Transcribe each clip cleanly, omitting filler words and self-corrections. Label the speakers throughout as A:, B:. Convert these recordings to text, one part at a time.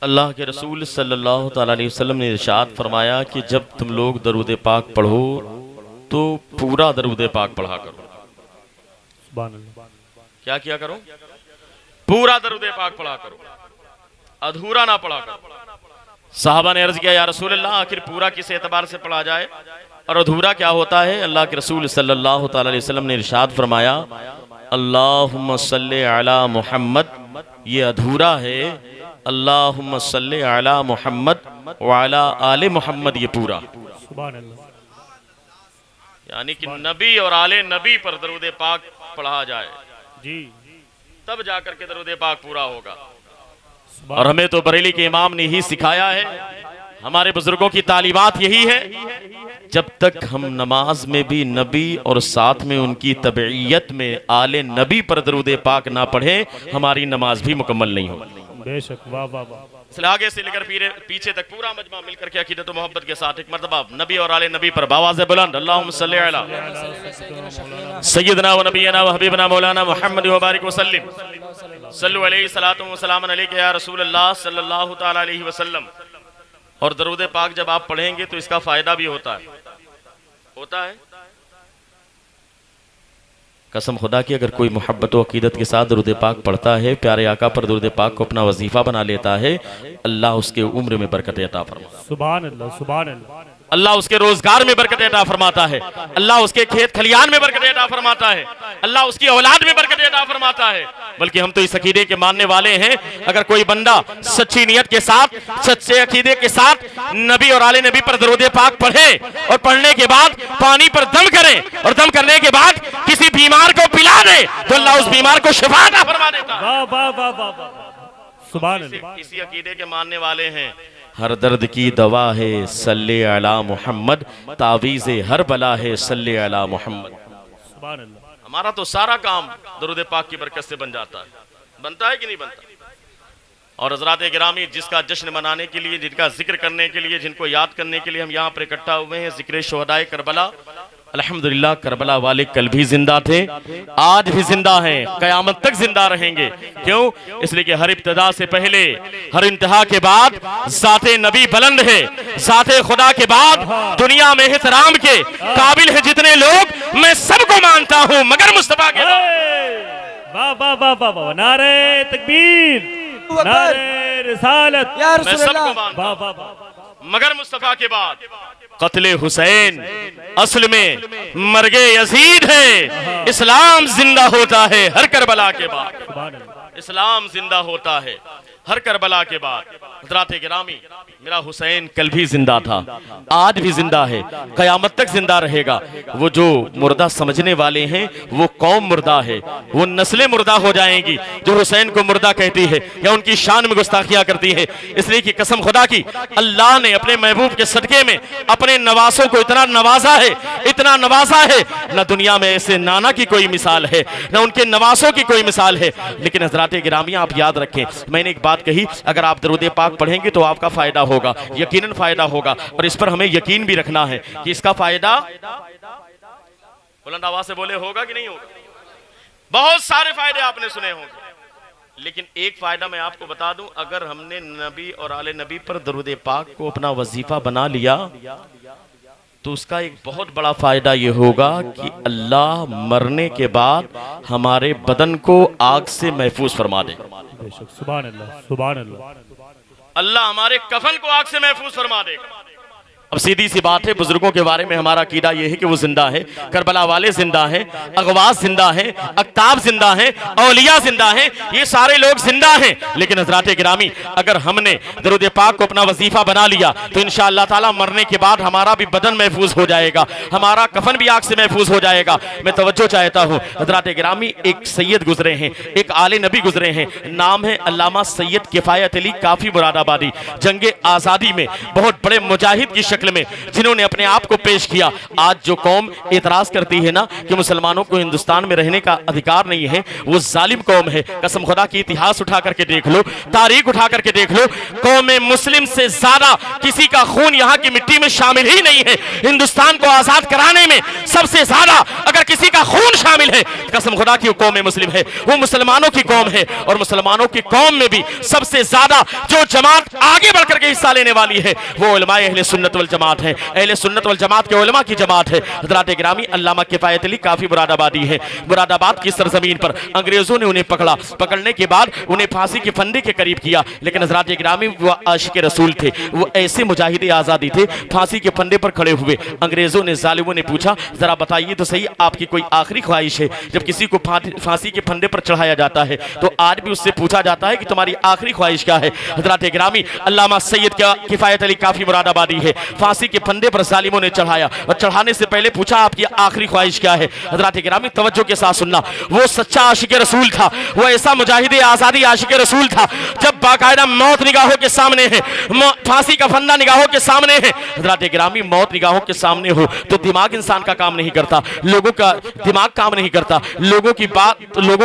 A: अल्लाह के रसूल सल्लल्लाहु ताला अलैहि वसल्लम ने इरशाद फरमाया कि जब तुम लोग दरूद पाक पढ़ो तो पूरा दरूद पाक पढ़ा करो। क्या किया करो? पूरा दरूद पाक पढ़ा करो, अधूरा ना पढ़ा करो। साहबा ने अर्ज किया, या रसूल अल्लाह, आखिर पूरा किस एतबार से पढ़ा जाए और अधूरा क्या होता है? अल्लाह के रसूल सल्लल्लाहु ताला अलैहि वसल्लम ने इरशाद फरमाया, अल्लाहुम्मा सल्ली अला मुहम्मद, ये अधूरा है। अल्लाहुम्मा सल्ली अला मुहम्मद व अला आले मुहम्मद, ये पूरा। यानी कि नबी और आले नबी पर दरूद पाक पढ़ा जाए जी, तब जाकर के दरूद पाक पूरा होगा। और हमें तो बरेली के इमाम ने ही सिखाया है, हमारे बुजुर्गों की तालीमात यही है, जब तक हम नमाज में भी नबी और साथ में उनकी तबईयत में आले नबी पर दरूद पाक ना पढ़े, हमारी नमाज भी मुकम्मल नहीं होगी।
B: बेशक, वाह वाह वाह।
A: इसलिए आगे से लेकर पीछे तक पूरा मजमा मिलकर के अकीदत और मोहब्बत के साथ एक मर्तबा नबी और आले नबी पर बावाज़ बुलंद अल्लाहुम्मा सल्ली अला सय्यदना व नबीना व हबीबना मौलाना मुहम्मद व बारिक व सल्लिम सल्लु अलैहि सलातु व सलाम अलैका या रसूल अल्लाह सल्लल्लाहु तआला अलैहि वसल्लम। और दरूद पाक जब आप पढ़ेंगे तो इसका फायदा भी होता है। कसम खुदा की, अगर कोई मोहब्बत व अकीदत के साथ दरूद पाक पढ़ता है, प्यारे आका पर दरूद पाक को अपना वजीफा बना लेता है, अल्लाह उसके उम्र में बरकत अता फरमाता है।
B: सुभान अल्लाह, सुभान अल्लाह।
A: अल्लाह उसके रोजगार में बरकत अता फरमाता है, अल्लाह उसके खेत खलियान में बरकत अता फरमाता है, अल्लाह उसकी औलाद में बरकत अता फरमाता है। बल्कि हम तो इस अकीदे के मानने वाले हैं, अगर कोई बंदा सच्ची नियत के साथ, सच्चे अकीदे के साथ नबी और आले नबी पर दरूद पाक पढ़े और पढ़ने के बाद पानी पर दम करे और दम करने के बाद किसी बीमार को पिला दे, तो अल्लाह उस बीमार को शिफा अता फरमा देता है।
B: वाह वाह वाह वाह, सुभान अल्लाह।
A: इसी अकीदे के मानने वाले हैं, हर दर्द की दवा है सल्ले अला मुहम्मद, तावीज़े हर बला है सल्ले अला मुहम्मद।
B: सुभान अल्लाह।
A: हमारा तो सारा काम दरूद पाक की बरकत से बन जाता है। बनता है कि नहीं बनता? और हज़रात गिरामी, जिसका जश्न मनाने के लिए, जिनका जिक्र करने के लिए, जिनको याद करने के लिए हम यहाँ पर इकट्ठा हुए हैं, जिक्र शुहदाए करबला। अल्हम्दुलिल्लाह, करबला वाले कल भी जिंदा थे, आज भी जिंदा हैं, कयामत तक जिंदा रहेंगे। क्यों? इसलिए कि हर इब्तिदा से पहले, हर इंतहा के बाद ज़ाते नबी बुलंद है। ज़ाते खुदा के बाद दुनिया में एहतराम के काबिल है जितने लोग, मैं सबको मानता हूँ मगर मुस्तफा के।
B: वाह वाह वाह वाह वाह, नारे तकबीर, नारे रिसालत,
A: मैं सबको मानता हूँ मगर मुस्तफा के बाद। कत्ले हुसैन असल में मरगे यजीद है, इस्लाम जिंदा होता है हर करबला के बाद। इस्लाम जिंदा होता है हर करबला के बाद। हज़रात गिरामी, मेरा हुसैन कल भी जिंदा था, आज भी जिंदा है, कयामत तक जिंदा रहेगा। वो जो मुर्दा समझने वाले हैं, वो कौम मुर्दा है, वो नस्लें मुर्दा हो जाएंगी जो हुसैन को मुर्दा कहती है या उनकी शान में गुस्ताखियां करती है। इसलिए कि कसम खुदा की, अल्लाह ने अपने महबूब के सदके में अपने नवासों को इतना नवाजा है, इतना नवाजा है, न दुनिया में ऐसे नाना की कोई मिसाल है, न उनके नवासों की कोई मिसाल है। लेकिन हज़रात गिरामी, आप याद रखें, मैंने एक बात कही, अगर आप दरूद पाक पढ़ेंगे तो आपका फायदा होगा, यकीनन फायदा होगा। और इस पर हमें यकीन भी रखना है कि इसका फायदा, बुलंद आवाज से बोले, होगा कि नहीं होगा? बहुत सारे फायदे आपने सुने होंगे, लेकिन एक फायदा मैं आपको बता दूं, अगर हमने नबी और आले नबी पर दरूद पाक को अपना वजीफा बना लिया तो उसका एक बहुत बड़ा फायदा ये होगा कि अल्लाह मरने के बाद हमारे बदन को आग से महफूज फरमा दे।
B: सुभान अल्लाह, सुभान अल्लाह।
A: अल्लाह हमारे कफन को आग से महफूज फरमा देगा। अब सीधी सी बात है, बुजुर्गों के बारे में हमारा अकीदा यह है कि वो जिंदा है, करबला वाले जिंदा हैं, अगवास जिंदा हैं, अक्ताब जिंदा हैं, औलिया जिंदा हैं, ये सारे लोग जिंदा हैं। लेकिन हज़रात गिरामी, अगर हमने दरूद पाक को अपना वजीफा बना लिया तो इंशाअल्लाह ताला मरने के बाद हमारा भी बदन महफूज हो जाएगा, हमारा कफन भी आग से महफूज हो जाएगा। मैं तवज्जो चाहता हूँ हज़रात गिरामी, एक सैयद गुजरे हैं, एक आले नबी गुजरे हैं, नाम है अल्लामा सैयद किफायत अली काफी मुरादाबादी। जंगे आज़ादी में बहुत बड़े मुजाहिद की में, जिन्होंने अपने आप को पेश किया। आज जो कौम एतराज करती है ना कि मुसलमानों को हिंदुस्तान में रहने का अधिकार नहीं है, वो जालिम कौम है। कसम खुदा की, इतिहास उठा करके देख लो, तारीख उठा करके देख लो, कौम मुस्लिम से ज्यादा किसी का खून यहाँ की मिट्टी में शामिल ही नहीं है। हिंदुस्तान को आजाद कराने में सबसे ज्यादा अगर किसी का खून शामिल है कसम खुदा की कौम मुस्लिम है, वो मुसलमानों की कौम है, और मुसलमानों की कौम में भी सबसे ज्यादा जो जमात आगे बढ़कर के हिस्सा लेने वाली है वो उलमाए अहले सुन्नत वल जमात है। अहले सुन्नत वल जमात के उलमा की जमात है। हज़रात गिरामी अल्लामा किफायत अली काफी मुरादाबादी है। मुरादाबाद की सरजमीन पर अंग्रेजों ने उन्हें पकड़ा, पकड़ने के बाद उन्हें फांसी के फंदे के करीब किया, लेकिन हज़रात गिरामी वो आशिक रसूल थे, वो ऐसे मुजाहिद आज़ादी थे, फांसी के फंदे पर खड़े हुए अंग्रेजों ने, जालिमों ने पूछा जरा बताइए तो सही आपकी कोई आखिरी ख्वाहिश है? जब किसी को फांसी के फंदे पर चढ़ाया जाता है तो आज भी उससे पूछा जाता है कि तुम्हारी आखिरी ख्वाहिश क्या है। हज़रात गिरामी अल्लामा सैयद का किफायत अली काफी मुरादाबादी है, फांसी के फंदे पर जालिमों ने चढ़ाया और चढ़ाने से पहले पूछा आपकी आखिरी ख्वाहिश क्या है। हज़रात गिरामी तवज्जो के साथ सुनना, वो सच्चा आशिक रसूल था, वो ऐसा मुजाहिद आज़ादी आशिक रसूल था, जब बाकायदा मौत निगाहों के सामने है, फांसी का फंदा निगाहों के सामने है। हज़रात गिरामी मौत निगाहों के सामने हो तो दिमाग इंसान का काम नहीं करता, लोगों का दिमाग काम नहीं करता, लोगों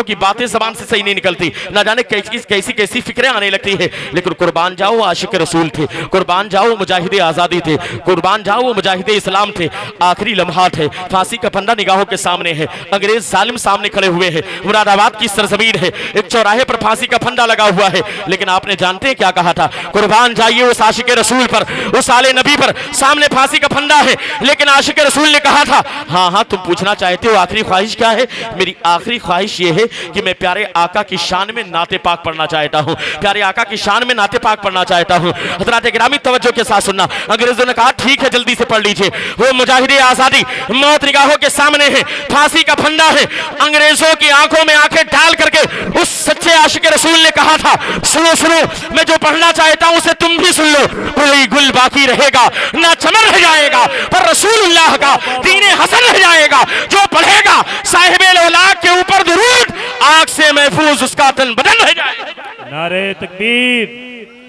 A: की बातें ज़बान से सही नहीं निकलती, ना जाने कैसी कैसी फिक्रें आने लगती है। लेकिन कुर्बान जाओ आशिक रसूल थे, कुर्बान जाओ मुजाहिद आज़ादी थे, कुर्बान जाओ वो मुजाहिद इस्लाम थे। आखिरी लम्हात है, फांसी का फंदा निगाहों के सामने है, अंग्रेज जालिम सामने खड़े हुए हैं, मुरादाबाद की सरजमीन है, एक चौराहे पर फांसी का फंदा लगा हुआ है। लेकिन आपने जानते हैं क्या कहा था? कुर्बान जाइए उस आशिक रसूल पर, उस आले नबी पर, सामने फांसी का फंदा है। लेकिन आशिक रसूल ने कहा था हाँ हाँ तुम पूछना चाहते हो आखिरी ख्वाहिश क्या है? मेरी आखिरी ख्वाहिश ये है कि मैं प्यारे आका की शान में नाते पाक पढ़ना चाहता हूँ, प्यारे आका की शान में नाते पाक पढ़ना चाहता हूँ। हज़रात गिरामी तवज्जो के साथ सुनना, अंग्रेजों ने कहा ठीक है जल्दी से पढ़ लीजिए। वो मुजाहिद आज़ादी मौत निगाहों के सामने है, फांसी का फंदा है, अंग्रेजों की आंखों में आंखें डाल करके उस सच्चे आशिक रसूल ने कहा था सुनो सुनो, मैं जो पढ़ना चाहता हूं उसे तुम भी सुन लो। कोई गुल बाकी रहेगा ना चमन रह जाएगा, पर रसूलुल्लाह का दीने हसन रह जाएगा। जो पढ़ेगा साहिबे औलाद के ऊपर दुरूद, आग से महफूज उसका तन बदन रह जाएगा।
B: नारे तकबीर,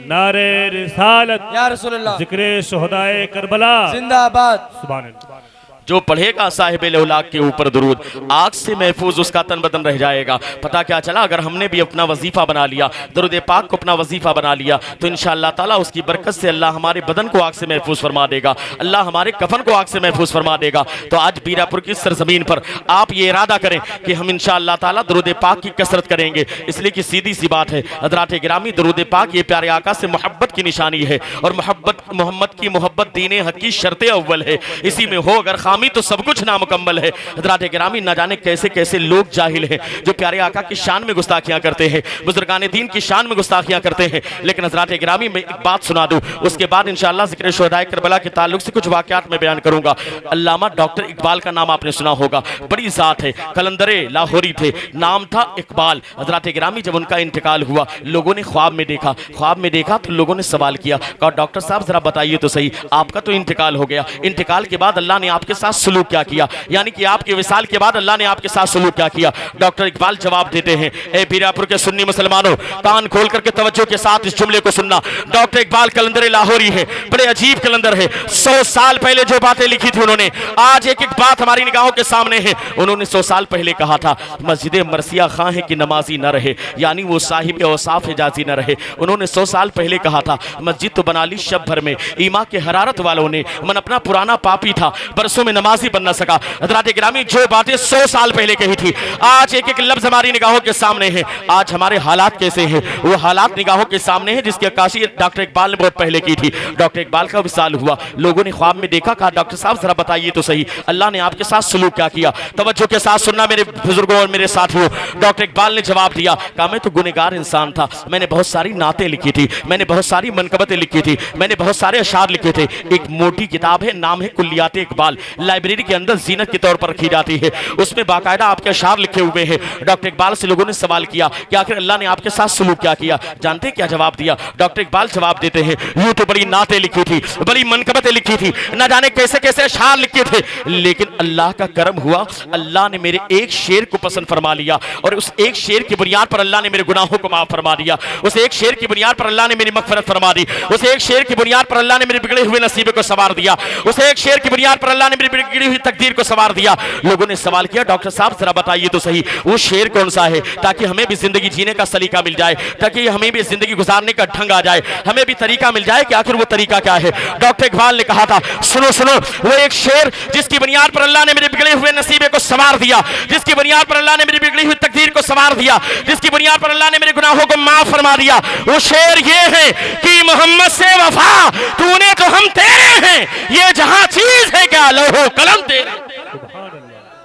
B: नारे रिसालत,
C: या रसूलुल्लाह,
B: जिक्रे शुहदाए करबला
C: जिंदाबाद।
B: सुभान अल्लाह।
A: जो पढ़ेगा साहिबे औलाद के ऊपर दुरूद, आग से महफूज उसका तन बदन रह जाएगा। पता क्या चला? अगर हमने भी अपना वजीफा बना लिया, दरूद पाक को अपना वजीफा बना लिया, तो इंशाअल्लाह ताला उसकी बरकत से अल्लाह हमारे बदन को आग से महफूज फरमा देगा, अल्लाह हमारे कफन को आग से महफूज फरमा देगा। तो आज बीरापुर की सरजमीन पर आप ये इरादा करें कि हम इंशाअल्लाह ताला दरूद पाक की कसरत करेंगे, इसलिए कि सीधी सी बात है हज़रात गिरामी, दरूद पाक ये प्यारे आका से मोहब्बत की निशानी है, और मोहब्बत मोहम्मद की मोहब्बत दीन हक की शर्त अव्वल है। इसी में हो अगर तो सब कुछ नामुकम्मल है। हज़रात गिरामी न जाने कैसे कैसे लोग जाहिल हैं जो प्यारे आका की शान में गुस्ताखियां करते हैं, बुजुर्गान दीन की शान में गुस्ताखियां करते हैं। लेकिन हज़रात गिरामी मैं एक बात सुना दूं, उसके बाद इंशाअल्लाह ज़िक्र शुहदाए करबला के ताल्लुक से कुछ वाक़यात में बयान करूंगा। अल्लामा डॉक्टर इकबाल का नाम आपने सुना होगा, बड़ी ज़ात है, कलंदरे लाहौरी थे, नाम था इकबाल। हज़रात गिरामी जब उनका इंतकाल हुआ, लोगों ने ख्वाब में देखा तो लोगों ने सवाल किया, कहा डॉक्टर साहब जरा बताइए तो सही, आपका तो इंतकाल हो गया, इंतकाल के बाद अल्लाह ने आपके साथ सलूक क्या किया, यानी कि आपके विसाल के बाद अल्लाह ने आपके साथ सलूक क्या किया? डॉक्टर इकबाल जवाब देते हैं, ए बीरापुर के सुन्नी मुसलमानों, कान खोल करके तवज्जो के साथ इस जुमले को सुनना। डॉक्टर इकबाल कलंदर लाहौरी है, बड़े अजीब कलंदर है। 100 साल पहले जो बातें लिखी थी उन्होंने, आज एक एक बात हमारी निगाहों के सामने है। उन्होंने 100 साल पहले कहा था मस्जिद मरसिया खां है कि नमाजी न रहे, यानी वो साहिब औसाफ हिजाजी न रहे। उन्होंने 100 साल पहले कहा था मस्जिद तो बना ली शब भर में, ईमा के हरारत वालों ने, मन अपना पुराना पापी था, बरसों में नमाजी बन न सका। हज़रात गिरामी जो बातें 100 साल पहले कही थी, आज एक एक लफ्ज हमारी निगाहों के सामने है। आज हमारे हालात कैसे हैं? वो हालात निगाहों के सामने है जिसकी अक्कासी डॉक्टर इकबाल ने बहुत पहले की थी। डॉक्टर इकबाल का विसाल हुआ, लोगों ने ख्वाब में देखा, कहा डॉक्टर साहब जरा बताइए तो सही, अल्लाह ने आपके साथ सलूक क्या किया? तवज्जो के साथ सुनना मेरे बुजुर्गों और मेरे साथियों। डॉक्टर इकबाल ने जवाब दिया, कहा मैं तो गुनहगार इंसान था, मैंने बहुत सारी नातें लिखी थी, मैंने बहुत सारी मनकबतें लिखी थी, मैंने बहुत सारे अशार लिखे थे। एक मोटी किताब है, नाम है कुल्लियात इकबाल, लाइब्रेरी के अंदर जीनत के तौर पर रखी जाती है, उसमें बाकायदा आपके अशार लिखे हुए हैं। डॉक्टर इकबाल से लोगों ने सवाल किया कि आखिर अल्लाह ने आपके साथ सलूक क्या किया? जानते क्या जवाब दिया? डॉक्टर इकबाल जवाब देते हैं, यूं तो बड़ी नातें लिखी थी, बड़ी मनकबतें लिखी थी, न जाने कैसे कैसे अशार लिखे थे, लेकिन अल्लाह का करम हुआ, अल्लाह ने मेरे एक शेर को पसंद फरमा लिया, और उस एक शेर की बुनियाद पर अल्लाह ने मेरे गुनाहों को माफ फरमा दिया, उस एक शेर की बुनियाद पर अल्लाह ने मेरी मगफरत फरमा दी, उस एक शेर की बुनियाद पर अल्लाह ने मेरे बिगड़े हुए नसीबे को संवार दिया, उस एक शेर की बुनियाद पर अल्लाह ने मेरे बिगड़ी हुई तकदीर को संवार दिया। लोगों ने सवाल किया, डॉक्टर साहब जरा बताइए तो सही वो शेर कौन सा है, ताकि हमें भी जिंदगी जीने का सलीका मिल जाए, ताकि हमें भी जिंदगी गुजारने का ढंग आ जाए, हमें भी तरीका मिल जाए कि आखिर वो तरीका क्या है। डॉक्टर इकबाल ने कहा था, सुनो सुनो, वो एक शेर जिसकी बुनियाद पर अल्लाह ने मेरे बिगड़े हुए नसीबे को संवार दिया, जिसकी बुनियाद पर अल्लाह ने मेरी बिगड़ी हुई तकदीर को संवार दिया, जिसकी बुनियाद पर अल्लाह ने मेरे गुनाहों को माफ फरमा दिया। वो शेर ये है कि मोहम्मद से वफा तूने तो हम तेरे हैं, ये जहां चीज है क्या लौहो कलम तेरे।
B: सुभान अल्लाह।